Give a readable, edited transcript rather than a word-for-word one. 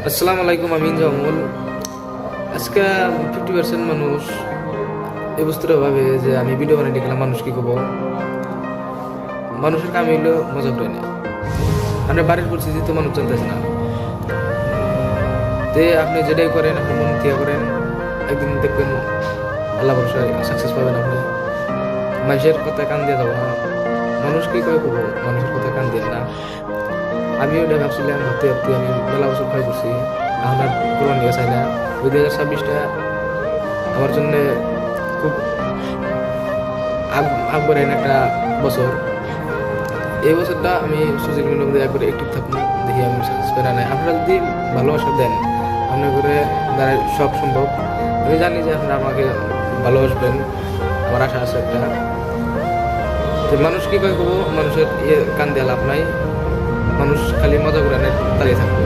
আসসালামু আলাইকুম, আমি জামুল। আজকে 50% মানুষ এই বস্তুটা ভাবে যে আমি ভিডিও বানাই গেলাম, মানুষ কি করবো। মানুষের কাম হইলো মজা করে না। আপনার বাড়ির পরিস্থিতি তো মানুষ জানতেছে না। তে আপনি যেটাই করেন, আপনি মন থেকে করেন, একদিন দেখবেন আল্লাহ ভরসায় সাকসেস পাবেন। আপনি মানুষের কথায় কান দিয়ে যাবো না। মানুষ কি করে করবো, মানুষের কথায় কান দিয়ে না। আমিও এটা ভাবছিলাম, ভাবতে ভাবতে আমি মেলা বছর ক্ষয় করছি। এখন আর কোরবান নিয়ে চাই না। 2026টা আমার জন্য খুব আগবাড়েন একটা বছর। এই বছরটা আমি সোশ্যাল মিডিয়ার মধ্যে একবারে অ্যাক্টিভ থাকুন, দেখি আমি সাকসেস পেরা নাই। আপনারা যদি ভালোবাসা দেন, আপনার করে দ্বারা সব সম্ভব। আমি জানি যে আপনারা আমাকে ভালোবাসবেন, আমার আশা আছে একটা। তো মানুষ কি করে করবো, মানুষের কান দেওয়া লাভ নাই। মানুষ খালি মজা করে দাঁড়িয়ে থাকবো।